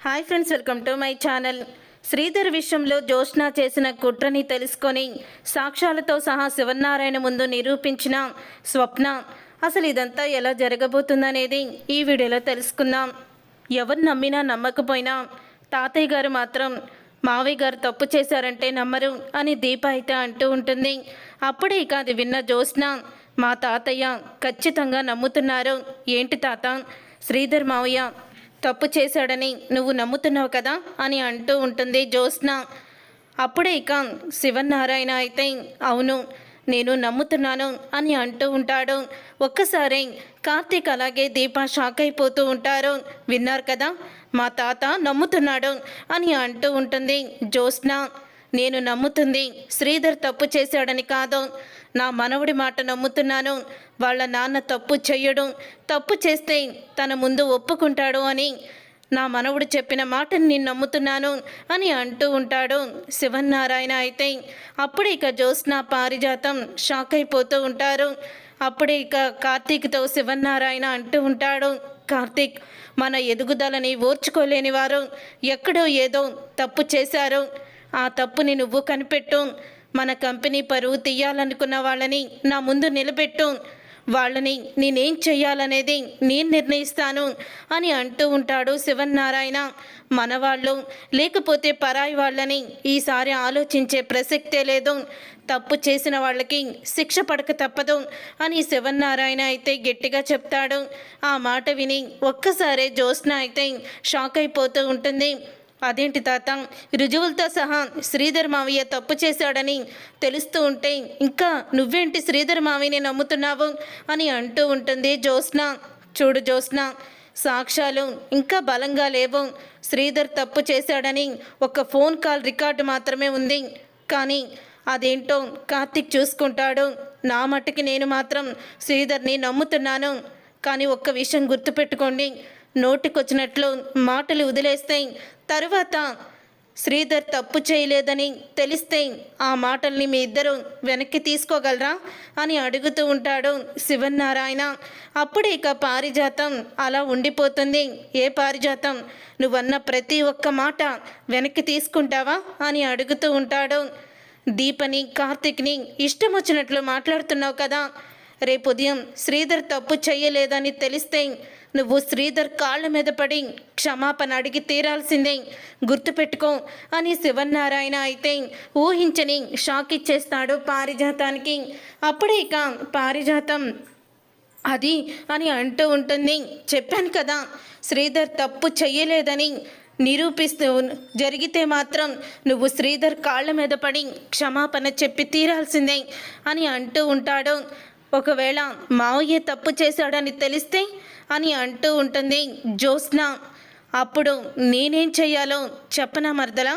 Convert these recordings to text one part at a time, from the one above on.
Hi friends, welcome to my channel. Sridhar విషయంలో జ్యోత్స్న చేసిన కుట్రని తెలుసుకొని సాక్ష్యాలతో సహా శివనారాయణ ముందు నిరూపించిన స్వప్న అసలు ఇదంతా ఎలా జరగబోతుందనేది ఈ వీడియోలో తెలుసుకుందాం. ఎవరు నమ్మినా నమ్మకపోయినా తాతయ్య గారు మాత్రం మావయ్య గారు తప్పు చేశారంటే నమ్మరు అని దీప అయితే అంటూ ఉంటుంది. అప్పుడే ఇక అది విన్న జ్యోత్స్న, మా తాతయ్య ఖచ్చితంగా నమ్ముతున్నారు. ఏంటి తాత, శ్రీధర్ మావయ్య తప్పు చేశాడని నువ్వు నమ్ముతున్నావు కదా అని అంటూ ఉంటుంది జ్యోత్స్న. అప్పుడే ఇక శివనారాయణ అయితే అవును నేను నమ్ముతున్నాను అని అంటూ ఉంటాడు. ఒక్కసారి కార్తీక్ అలాగే దీప షాక్ అయిపోతూ ఉంటారు. విన్నారు కదా, మా తాత నమ్ముతున్నాడు అని అంటూ ఉంటుంది జ్యోత్స్న. నేను నమ్ముతుంది శ్రీధర్ తప్పు చేశాడని కాదు, నా మనవడి మాట నమ్ముతున్నాను. వాళ్ళ నాన్న తప్పు చెయ్యడు, తప్పు చేస్తే తన ముందు ఒప్పుకుంటాడు అని నా మనవుడు చెప్పిన మాటని నేను నమ్ముతున్నాను అని అంటూ ఉంటాడు శివనారాయణ. అయితే అప్పుడే ఇక జ్యోత్స్న పారిజాతం షాక్ అయిపోతూ ఉంటారు. అప్పుడే ఇక కార్తీక్తో శివనారాయణ అంటూ ఉంటాడు, కార్తీక్ మన ఎదుగుదలని ఓర్చుకోలేని వారు ఎక్కడో ఏదో తప్పు చేశారు, ఆ తప్పుని నువ్వు కనిపెట్టు. మన కంపెనీ పరువు తీయాలనుకున్న వాళ్ళని నా ముందు నిలబెట్టు, వాళ్ళని నేనేం చెయ్యాలనేది నేను నిర్ణయిస్తాను అని అంటూ ఉంటాడు శివనారాయణ. మన వాళ్ళు లేకపోతే పరాయి వాళ్ళని ఈసారి ఆలోచించే ప్రసక్తే లేదు, తప్పు చేసిన వాళ్ళకి శిక్ష పడక తప్పదు అని శివనారాయణ అయితే గట్టిగా చెప్తాడు. ఆ మాట విని ఒక్కసారే జ్యోత్స్న అయితే షాక్ అయిపోతూ ఉంటుంది. అదేంటి తాత, రుజువులతో సహా శ్రీధర్ మావయ్య తప్పు చేశాడని తెలుస్తూ ఉంటే ఇంకా నువ్వేంటి శ్రీధర్ మావయ్యని నమ్ముతున్నావు అని అంటూ ఉంటుంది జ్యోత్స్న. చూడు జ్యోత్స్న, సాక్ష్యాలు ఇంకా బలంగా లేవు. శ్రీధర్ తప్పు చేశాడని ఒక ఫోన్ కాల్ రికార్డు మాత్రమే ఉంది, కానీ అదేంటో కార్తీక్ చూసుకుంటాడు. నా మట్టుకి నేను మాత్రం శ్రీధర్ని నమ్ముతున్నాను. కానీ ఒక్క విషయం గుర్తుపెట్టుకోండి, నోటికొచ్చినట్లు మాటలు వదిలేస్తే తరువాత శ్రీధర్ తప్పు చేయలేదని తెలిస్తే ఆ మాటల్ని మీ ఇద్దరు వెనక్కి తీసుకోగలరా అని అడుగుతూ ఉంటాడు శివనారాయణ. అప్పుడే ఇక పారిజాతం అలా ఉండిపోతుంది. ఏ పారిజాతం, నువ్వన్న ప్రతి ఒక్క మాట వెనక్కి తీసుకుంటావా అని అడుగుతూ ఉంటాడు. దీపని కార్తీక్ని ఇష్టం వచ్చినట్లు మాట్లాడుతున్నావు కదా, రేపు ఉదయం శ్రీధర్ తప్పు చెయ్యలేదని తెలిస్తే నువ్వు శ్రీధర్ కాళ్ళ మీద పడి క్షమాపణ అడిగి తీరాల్సిందే, గుర్తుపెట్టుకో అని శివనారాయణ అయితే ఊహించని షాక్ ఇచ్చేస్తాడు పారిజాతానికి. అప్పుడే ఇక పారిజాతం అది అని అంటూ ఉంటుంది, చెప్పాను కదా శ్రీధర్ తప్పు చెయ్యలేదని నిరూపిస్తూ జరిగితే మాత్రం నువ్వు శ్రీధర్ కాళ్ళ మీద పడి క్షమాపణ చెప్పి తీరాల్సిందే అని అంటూ ఉంటాడు. ఒకవేళ మావయ్య తప్పు చేశాడని తెలిస్తే అని అంటూ ఉంటుంది జ్యోత్స్న. అప్పుడు నేనేం చెయ్యాలో చెప్పనా మరదలా,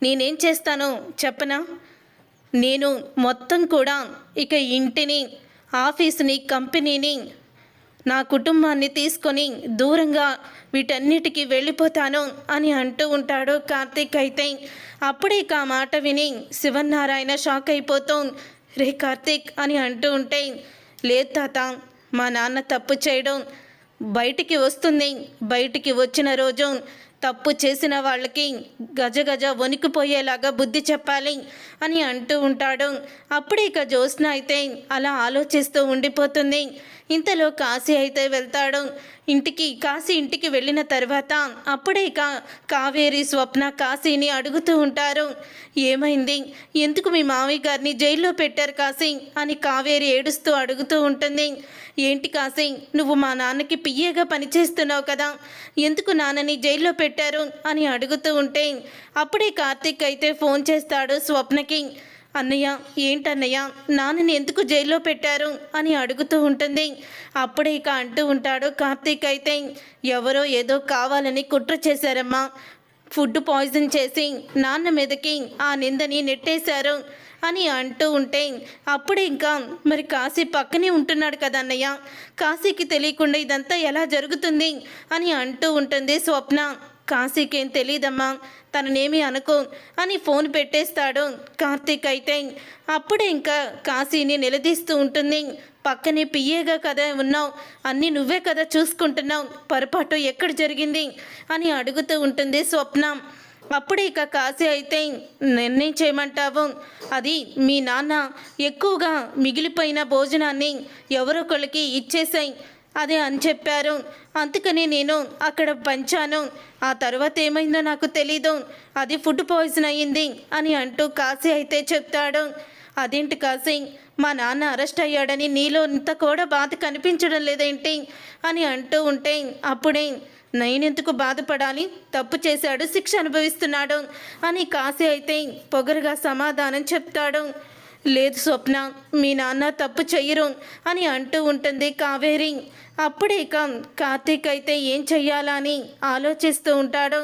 నేనేం చేస్తానో చెప్పనా? నేను మొత్తం కూడా ఇక ఇంటిని, ఆఫీసుని, కంపెనీని, నా కుటుంబాన్ని తీసుకొని దూరంగా వీటన్నిటికీ వెళ్ళిపోతాను అని అంటూ ఉంటాడు కార్తీక్. అయితే అప్పుడే ఇక ఆ మాట విని శివనారాయణ షాక్ అయిపోతూ, రే కార్తీక్ అని అంటూ ఉంటే, లేదు తాత, మా నాన్న తప్పు చేయడం బయటికి వస్తుంది, బయటికి వచ్చిన రోజు తప్పు చేసిన వాళ్ళకి గజగజ వణికిపోయేలాగా బుద్ధి చెప్పాలి అని అంటూ ఉంటాడు. అప్పుడే ఇక జ్యోత్స్న అయితే అలా ఆలోచిస్తూ ఉండిపోతుంది. ఇంతలో కాశీ అయితే వెళ్తాడు ఇంటికి. కాశీ ఇంటికి వెళ్ళిన తర్వాత అప్పుడే ఇక కావేరి, స్వప్న కాశీని అడుగుతూ ఉంటారు, ఏమైంది, ఎందుకు మీ మావయ్య గారిని జైల్లో పెట్టారు కాశీ అని కావేరి ఏడుస్తూ అడుగుతూ ఉంటుంది. ఏంటి కాశీ, నువ్వు మా నాన్నకి పియ్యేగా పనిచేస్తున్నావు కదా, ఎందుకు నాన్నని జైల్లో పెట్టారు అని అడుగుతూ ఉంటే అప్పుడే కార్తీక్ అయితే ఫోన్ చేస్తాడు స్వప్నకి. అన్నయ్య, ఏంటన్నయ్య, నాన్నని ఎందుకు జైల్లో పెట్టారు అని అడుగుతూ ఉంటుంది. అప్పుడే ఇక అంటూ ఉంటాడు కార్తీక్ అయితే, ఎవరో ఏదో కావాలని కుట్ర చేశారమ్మా, ఫుడ్ పాయిజన్ చేసి నాన్న మీదకి ఆ నిందని నెట్టేశారు అని అంటూ ఉంటే అప్పుడే ఇంకా మరి కాశీ పక్కనే ఉంటున్నాడు కదా అన్నయ్య, కాశీకి తెలియకుండా ఇదంతా ఎలా జరుగుతుంది అని అంటూ ఉంటుంది స్వప్న. కాశీకేం తెలీదమ్మా, తననేమి అనుకో అని ఫోన్ పెట్టేస్తాడు కార్తీక్. అయితే అప్పుడే ఇంకా కాశీని నిలదీస్తూ ఉంటుంది పక్కనే పిఏగా కదా ఉన్నావు, అన్నీ నువ్వే కదా చూసుకుంటున్నావు, పొరపాటు ఎక్కడ జరిగింది అని అడుగుతూ ఉంటుంది స్వప్న. అప్పుడే ఇక కాశీ అయితే నిర్ణయం చేయమంటావు, అది మీ నాన్న ఎక్కువగా మిగిలిపోయిన భోజనాన్ని ఎవరొకళ్ళకి ఇచ్చేసాయి అదే అని చెప్పారు, అందుకని నేను అక్కడ పంచాను, ఆ తర్వాత ఏమైందో నాకు తెలీదు, అది ఫుడ్ పాయిజన్ అయ్యింది అని అంటూ కాశీ అయితే చెప్తాడు. అదేంటి కాశీ, మా నాన్న అరెస్ట్ అయ్యాడని నీలో ఇంత కూడా బాధ కనిపించడం లేదేంటి అని అంటూ ఉంటే, అప్పుడే నేనెందుకు బాధపడాలి, తప్పు చేశాడు, శిక్ష అనుభవిస్తున్నాడు అని కాశీ అయితే పొగరుగా సమాధానం చెప్తాడు. లేదు స్వప్న, మీ నాన్న తప్పు చెయ్యరు అని అంటూ ఉంటుంది కావేరి. అప్పుడే ఇక కార్తీక్ అయితే ఏం చెయ్యాలా అని ఆలోచిస్తూ ఉంటాడు.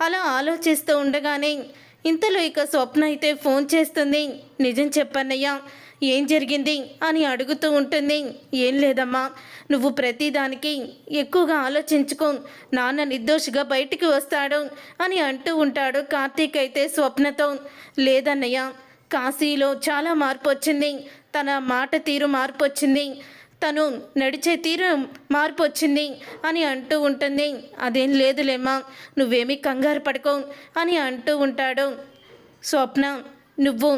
అలా ఆలోచిస్తూ ఉండగానే ఇంతలో ఇక స్వప్న అయితే ఫోన్ చేస్తుంది. నిజం చెప్పన్నయ్యా, ఏం జరిగింది అని అడుగుతూ ఉంటుంది. ఏం లేదమ్మా, నువ్వు ప్రతిదానికి ఎక్కువగా ఆలోచించుకో, నాన్న నిర్దోషిగా బయటికి వస్తాడు అని అంటూ ఉంటాడు కార్తీక్ అయితే స్వప్నతో. లేదన్నయ్య, కాశీలో చాలా మార్పు వచ్చింది, తన మాట తీరు మార్పు వచ్చింది, తను నడిచే తీరు మార్పు వచ్చింది అని అంటూ ఉంటుంది. అదేం లేదులేమ్మా, నువ్వేమీ కంగారు పడుకో అని అంటూ ఉంటాడు. స్వప్న, నువ్వు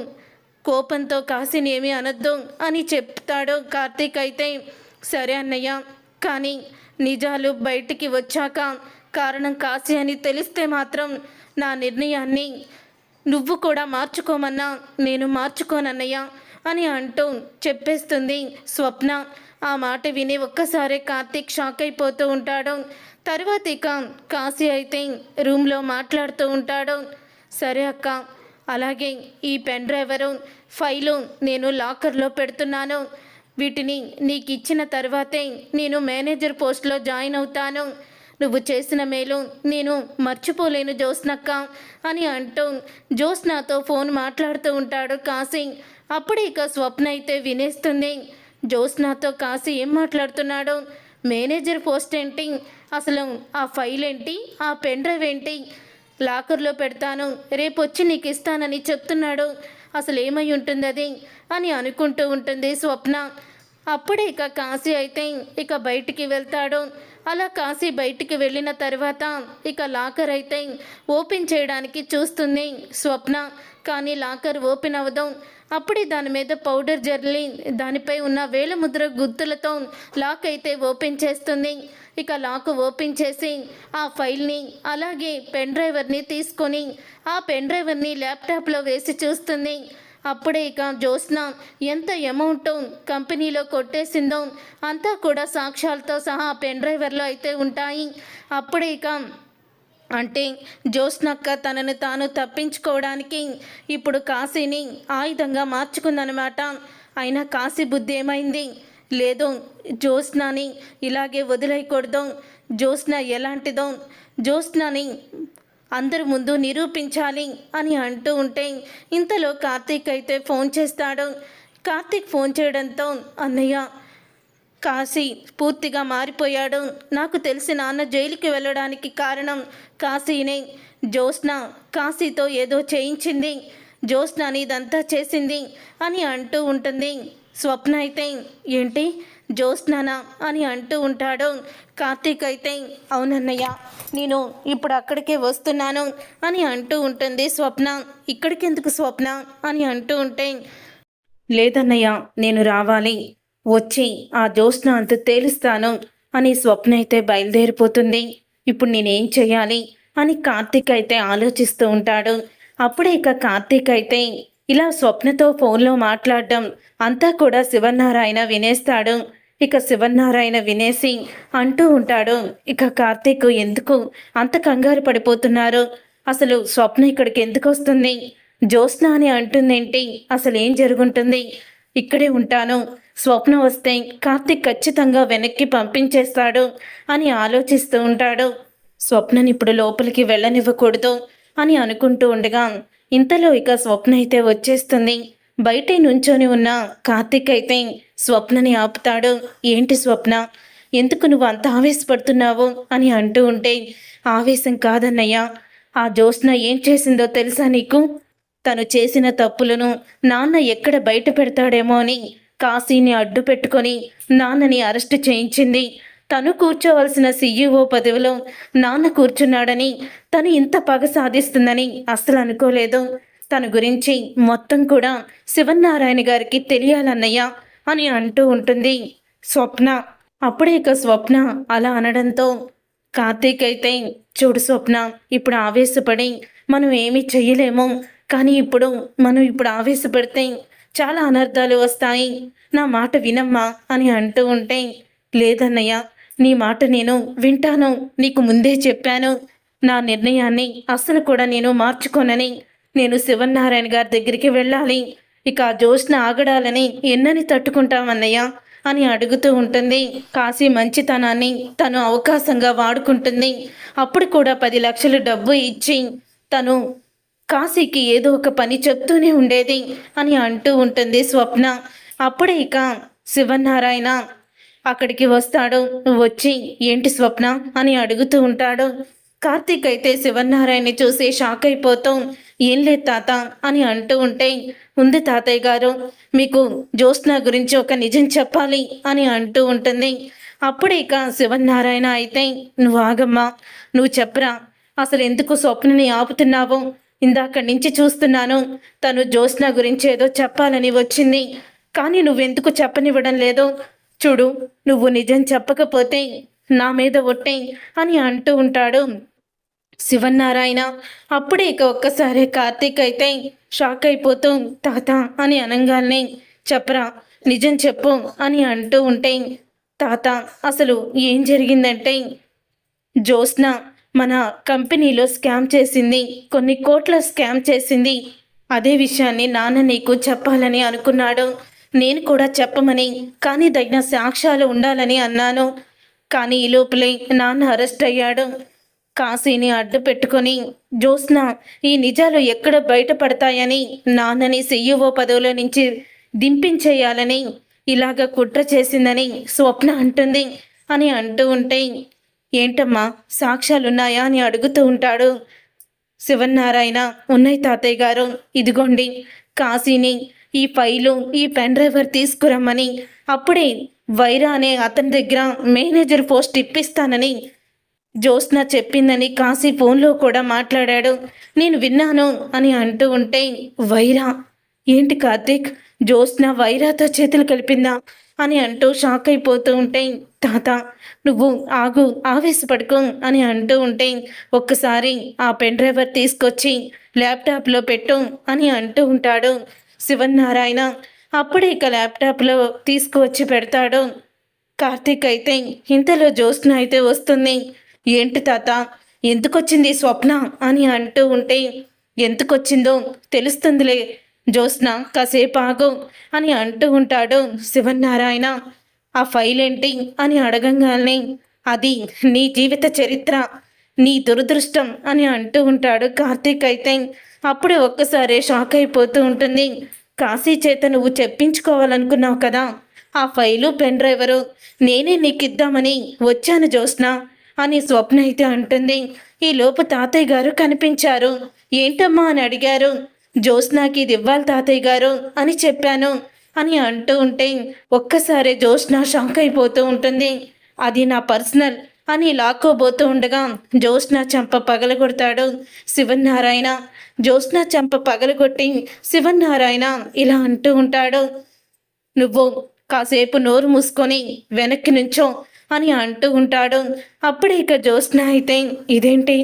కోపంతో కాశీని ఏమీ అనొద్దు అని చెప్తాడు కార్తీక్ అయితే. సరే అన్నయ్య, కానీ నిజాలు బయటికి వచ్చాక కారణం కాశీ అని తెలిస్తే మాత్రం నా నిర్ణయాన్ని నువ్వు కూడా మార్చుకోమన్నా నేను మార్చుకోనన్నయ్య అని అంటూ చెప్పేస్తుంది స్వప్న. ఆ మాట విని ఒక్కసారి కార్తీక్ షాక్ అయిపోతూ ఉంటాడు. తర్వాత ఇక కాశీ అయితే రూమ్లో మాట్లాడుతూ ఉంటాడు. సరే అక్క, అలాగే ఈ పెన్ డ్రైవరు ఫైలు నేను లాకర్లో పెడుతున్నాను, వీటిని నీకు ఇచ్చిన తర్వాతే నేను మేనేజర్ పోస్ట్లో జాయిన్ అవుతాను, నువ్వు చేసిన మేలు నేను మర్చిపోలేను జ్యోత్స్నక్క అని అంటూ జ్యోత్స్నాతో ఫోన్ మాట్లాడుతూ ఉంటాడు కాశీ. అప్పుడు ఇక స్వప్న అయితే వినేస్తుంది. జ్యోత్స్నాతో కాశీ ఏం మాట్లాడుతున్నాడు, మేనేజర్ పోస్ట్ ఏంటి, అసలు ఆ ఫైల్ ఏంటి, ఆ పెన్ డ్రైవ్ ఏంటి, లాకర్లో పెడతాను రేపు వచ్చి నీకు ఇస్తానని చెప్తున్నాడు, అసలు ఏమై ఉంటుంది అది అని అనుకుంటూ ఉంటుంది స్వప్న. అప్పుడే ఇక కాశీ అయితే ఇక బయటికి వెళ్తాడు. అలా కాశీ బయటికి వెళ్ళిన తర్వాత ఇక లాకర్ అయితే ఓపెన్ చేయడానికి చూస్తుంది స్వప్న, కానీ లాకర్ ఓపెన్ అవ్వదు. అప్పుడే దాని మీద పౌడర్ జల్లి దానిపై ఉన్న వేలముద్ర గుర్తులతో లాక్ అయితే ఓపెన్ చేస్తుంది. ఇక లాక్ ఓపెన్ చేసి ఆ ఫైల్ని అలాగే పెన్ డ్రైవర్ని తీసుకొని ఆ పెన్ డ్రైవర్ని ల్యాప్టాప్లో వేసి చూస్తుంది. అప్పుడే ఇక జ్యోత్స్న ఎంత అమౌంట్ కంపెనీలో కొట్టేసిందో అంతా కూడా సాక్ష్యాలతో సహా పెన్ డ్రైవర్లో అయితే ఉంటాయి. అప్పుడే ఇక అంటే జ్యోత్స్నక్క తనను తాను తప్పించుకోవడానికి ఇప్పుడు కాశీని ఆయుధంగా మార్చుకుందనమాట. అయినా కాశీ బుద్ధి ఏమైంది, లేదు జ్యోత్స్నని ఇలాగే వదిలేయకూడదు, జ్యోత్స్న ఎలాంటిదో జ్యోత్స్నని అందరి ముందు నిరూపించాలి అని అంటూ ఉంటే ఇంతలో కార్తీక్ అయితే ఫోన్ చేస్తాడు. కార్తీక్ ఫోన్ చేయడంతో, అన్నయ్య కాశీ పూర్తిగా మారిపోయాడు, నాకు తెలిసి నాన్న జైలుకి వెళ్ళడానికి కారణం కాశీనే, జ్యోత్స్న కాశీతో ఏదో చేయించింది, జ్యోత్స్నని ఇదంతా చేసింది అని అంటూ ఉంటుంది. స్వప్న అయితే ఏంటి జ్యోత్స్నానా అని అంటూ ఉంటాడు. కార్తీక్ అయితే అవునన్నయ్య, నేను ఇప్పుడు అక్కడికే వస్తున్నాను అని అంటూ ఉంటుంది స్వప్న. ఇక్కడికి ఎందుకు స్వప్న అని అంటూ ఉంటే, లేదన్నయ్య నేను రావాలి, వచ్చి ఆ జ్యోత్స్న అంత తేలుస్తాను అని స్వప్న అయితే బయలుదేరిపోతుంది. ఇప్పుడు నేనేం చేయాలి అని కార్తీక్ అయితే ఆలోచిస్తూ ఉంటాడు. అప్పుడే ఇక కార్తీక్ అయితే ఇలా స్వప్నతో ఫోన్లో మాట్లాడడం అంతా కూడా శివనారాయణ వినేస్తాడు. ఇక శివనారాయణ వినేసి అంటూ ఉంటాడు, ఇక కార్తీక్ ఎందుకు అంత కంగారు పడిపోతున్నారు, అసలు స్వప్న ఇక్కడికి ఎందుకు వస్తుంది, జ్యోత్స్న అని అంటుందేంటి, అసలు ఏం జరుగుంటుంది, ఇక్కడే ఉంటాను, స్వప్న వస్తే కార్తీక్ ఖచ్చితంగా వెనక్కి పంపించేస్తాడు అని ఆలోచిస్తూ ఉంటాడు. స్వప్నని ఇప్పుడు లోపలికి వెళ్ళనివ్వకూడదు అని అనుకుంటూ ఉండగా ఇంతలో ఇక స్వప్న అయితే వచ్చేస్తుంది. బయటే నుంచొని ఉన్న కార్తీక్ అయితే స్వప్నని ఆపుతాడు. ఏంటి స్వప్న, ఎందుకు నువ్వు అంత ఆవేశపడుతున్నావు అని అంటూ ఉంటే, ఆవేశం కాదన్నయ్య, ఆ జ్యోత్స్న ఏం చేసిందో తెలుసా నీకు, తను చేసిన తప్పులను నాన్న ఎక్కడ బయట పెడతాడేమో అని కాశీని అడ్డు పెట్టుకొని నాన్నని అరెస్టు చేయించింది. తను కూర్చోవలసిన సీఈఓ పదవిలో నాన్న కూర్చున్నాడని, తను ఇంత పగ సాధిస్తుందని అస్సలు అనుకోలేదు. తన గురించి మొత్తం కూడా శివనారాయణ గారికి తెలియాలన్నయ్య అని అంటూ ఉంటుంది స్వప్న. అప్పుడే ఇక స్వప్న అలా అనడంతో కార్తీక్ అయితే, చూడు స్వప్న, ఇప్పుడు ఆవేశపడి మనం ఏమీ చెయ్యలేము. కానీ మనం ఇప్పుడు ఆవేశపడితే చాలా అనర్థాలు వస్తాయి. నా మాట వినమ్మా అని అంటూ ఉంటే, లేదన్నయ్య, నీ మాట నేను వింటాను. నీకు ముందే చెప్పాను. నా నిర్ణయాన్ని అస్సలు కూడా నేను మార్చుకోనని. నేను శివనారాయణ గారి దగ్గరికి వెళ్ళాలి. ఇక జ్యోత్స్న ఆగడాలని ఎన్నని తట్టుకుంటామన్నయ్య అని అడుగుతూ ఉంటుంది. కాశీ మంచితనాన్ని తను అవకాశంగా వాడుకుంటుంది. అప్పుడు కూడా 10 లక్షలు డబ్బు ఇచ్చి తను కాశీకి ఏదో ఒక పని చెప్తూనే ఉండేది అని అంటూ ఉంటుంది స్వప్న. అప్పుడే ఇక శివనారాయణ అక్కడికి వస్తాడు. వచ్చి ఏంటి స్వప్న అని అడుగుతూ ఉంటాడు. కార్తీక్ అయితే శివనారాయణని చూసి షాక్ అయిపోతూ, ఏం లేదు తాత అని అంటూ ఉంటే, ఉంది తాతయ్య గారు, మీకు జ్యోత్స్న గురించి ఒక నిజం చెప్పాలి అని అంటూ ఉంటుంది. అప్పుడే ఇక శివనారాయణ అయితే, నువ్వు ఆగమ్మా, నువ్వు చెప్పరా, అసలు ఎందుకు స్వప్నని ఆపుతున్నావు? ఇందాకడి నుంచి చూస్తున్నాను, తను జ్యోత్స్న గురించి ఏదో చెప్పాలని వచ్చింది, కానీ నువ్వెందుకు చెప్పనివ్వడం లేదు? చూడు, నువ్వు నిజం చెప్పకపోతే నా మీద ఒట్టే అని అంటూ ఉంటాడు శివనారాయణ. అప్పుడే ఇక ఒక్కసారి కార్తీక్ అయితే షాక్ అయిపోతూ, తాత అని అనగానే, చెప్పరా, నిజం చెప్పు అని అంటూ ఉంటే, తాత అసలు ఏం జరిగిందంటే, జ్యోత్స్న మన కంపెనీలో స్కామ్ చేసింది, కొన్ని కోట్ల స్కామ్ చేసింది. అదే విషయాన్ని నాన్న నీకు చెప్పాలని అనుకున్నాడు. నేను కూడా చెప్పమని, కానీ తగిన సాక్ష్యాలు ఉండాలని అన్నాను. కానీ ఈ లోపలే నాన్న అరెస్ట్ అయ్యాడు. కాశీని అడ్డు పెట్టుకొని జ్యోత్స్న ఈ నిజాలు ఎక్కడ బయటపడతాయని నాన్నని సీఈఓ పదవిలో నుంచి దింపించేయాలని ఇలాగ కుట్ర చేసిందని స్వప్న అంటుంది అని అంటూ ఉంటే, ఏంటమ్మా సాక్ష్యాలున్నాయా అని అడుగుతూ ఉంటాడు శివనారాయణ. ఉన్నాయి తాతయ్య గారు, ఇదిగోండి, కాశీని ఈ ఫైలు, ఈ పెన్ డ్రైవర్ తీసుకురమ్మని, అప్పుడే వైరా అనే అతని దగ్గర మేనేజర్ పోస్ట్ ఇప్పిస్తానని జ్యోత్స్న చెప్పిందని కాశీ ఫోన్లో కూడా మాట్లాడాడు, నేను విన్నాను అని అంటూ ఉంటే, వైరా ఏంటి కార్తీక్, జ్యోత్స్న వైరాతో చేతులు కలిపిందా అని అంటూ షాక్ అయిపోతూ ఉంటే, తాత నువ్వు ఆగు, ఆవేశపడుకో అని అంటూ ఉంటే, ఒక్కసారి ఆ పెన్ డ్రైవర్ తీసుకొచ్చి ల్యాప్టాప్లో పెట్టు అని అంటూ ఉంటాడు శివనారాయణ. అప్పుడే ఇక ల్యాప్టాప్లో తీసుకువచ్చి పెడతాడు కార్తీక్. అయితే ఇంతలో జ్యోత్స్న అయితే వస్తుంది. ఏంటి తాత, ఎందుకొచ్చింది స్వప్న అని అంటూ ఉంటే, ఎందుకొచ్చిందో తెలుస్తుందిలే జ్యోత్స్న, కాసేపు ఆగు అని అంటూ ఉంటాడు శివనారాయణ. ఆ ఫైల్ ఏంటి అని అడగంగానే, అది నీ జీవిత చరిత్ర, నీ దురదృష్టం అని అంటూ ఉంటాడు కార్తీక్. అయితే అప్పుడే ఒక్కసారి షాక్ అయిపోతూ ఉంటుంది. కాశీ చేత నువ్వు చెప్పించుకోవాలనుకున్నావు కదా, ఆ ఫైలు పెన్ డ్రైవరు నేనే నీకు ఇద్దామని వచ్చాను జ్యోత్స్న అని స్వప్న అయితే అంటుంది. ఈ లోపు తాతయ్య గారు కనిపించారు. ఏంటమ్మా అని అడిగారు. జ్యోత్స్నకి ఇది ఇవ్వాలి తాతయ్య గారు అని చెప్పాను అని అంటూ ఉంటే, ఒక్కసారి జ్యోత్స్న షాక్ అయిపోతూ ఉంటుంది. అది నా పర్సనల్ అని లాక్కోబోతూ ఉండగా జ్యోత్స్న చెంప పగలగొడతాడు శివనారాయణ. జ్యోత్స్న చెంప పగలగొట్టి శివనారాయణ ఇలా అంటూ ఉంటాడు, నువ్వు కాసేపు నోరు మూసుకొని వెనక్కి నుంచో అని అంటూ ఉంటాడు. అప్పుడే ఇక జ్యోత్స్న అయితే, ఇదేంటి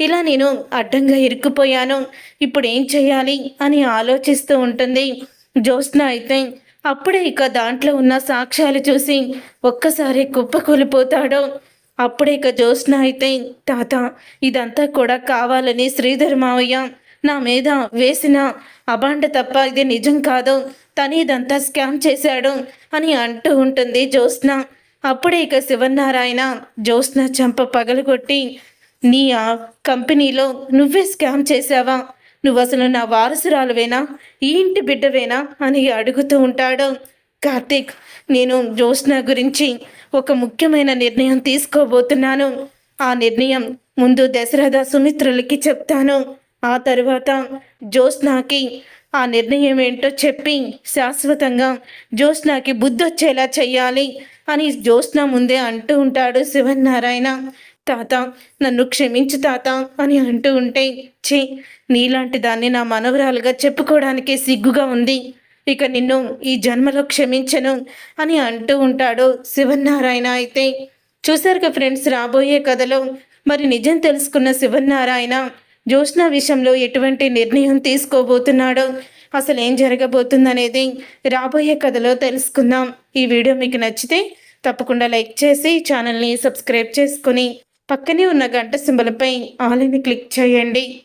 ఇలా నేను అడ్డంగా ఇరుక్కుపోయాను, ఇప్పుడు ఏం చేయాలి అని ఆలోచిస్తూ ఉంటుంది జ్యోత్స్న. అయితే అప్పుడే ఇక దాంట్లో ఉన్న సాక్ష్యాలు చూసి ఒక్కసారి కుప్పకూలిపోతాడు. అప్పుడే ఇక జ్యోత్స్న అయితే, తాత ఇదంతా కూడా కావాలని శ్రీధర్ మావయ్య నా మీద వేసిన అబాండ తప్ప ఇది నిజం కాదు, తను ఇదంతా స్కామ్ చేశాడు అని అంటూ ఉంటుంది జ్యోత్స్న. అప్పుడే ఇక శివనారాయణ జ్యోత్స్న చెంప పగలగొట్టి, నీ ఆ కంపెనీలో నువ్వే స్కామ్ చేశావా? నువ్వు అసలు నా వారసురాలువేనా, ఈ ఇంటి బిడ్డవేనా అని అడుగుతూ ఉంటాడు కార్తీక్. నేను జ్యోత్స్న గురించి ఒక ముఖ్యమైన నిర్ణయం తీసుకోబోతున్నాను. ఆ నిర్ణయం ముందు దశరథ సుమిత్రులకి చెప్తాను, ఆ తరువాత జ్యోత్స్నాకి ఆ నిర్ణయం ఏంటో చెప్పి శాశ్వతంగా జ్యోత్స్నాకి బుద్ధొచ్చేలా చెయ్యాలి అని జ్యోత్స్న ముందే అంటూ ఉంటాడు శివన్నారాయణ. తాత, నన్ను క్షమించు తాత అని అంటూ ఉంటే, ఛీ, నీలాంటి దాన్ని నా మనవరాలుగా చెప్పుకోవడానికే సిగ్గుగా ఉంది. ఇక నిన్ను ఈ జన్మలో క్షమించను అని అంటూ ఉంటాడు శివన్నారాయణ. అయితే చూశారుగా ఫ్రెండ్స్, రాబోయే కథలో మరి నిజం తెలుసుకున్న శివన్నారాయణ జ్యోత్స్న విషయంలో ఎటువంటి నిర్ణయం తీసుకోబోతున్నాడో, అసలు ఏం జరగబోతుందనేది రాబోయే కథలో తెలుసుకుందాం. ఈ వీడియో మీకు నచ్చితే తప్పకుండా లైక్ చేసి ఛానల్ని సబ్స్క్రైబ్ చేసుకొని పక్కనే ఉన్న గంట సింబల్పై ఆల్ అని క్లిక్ చేయండి.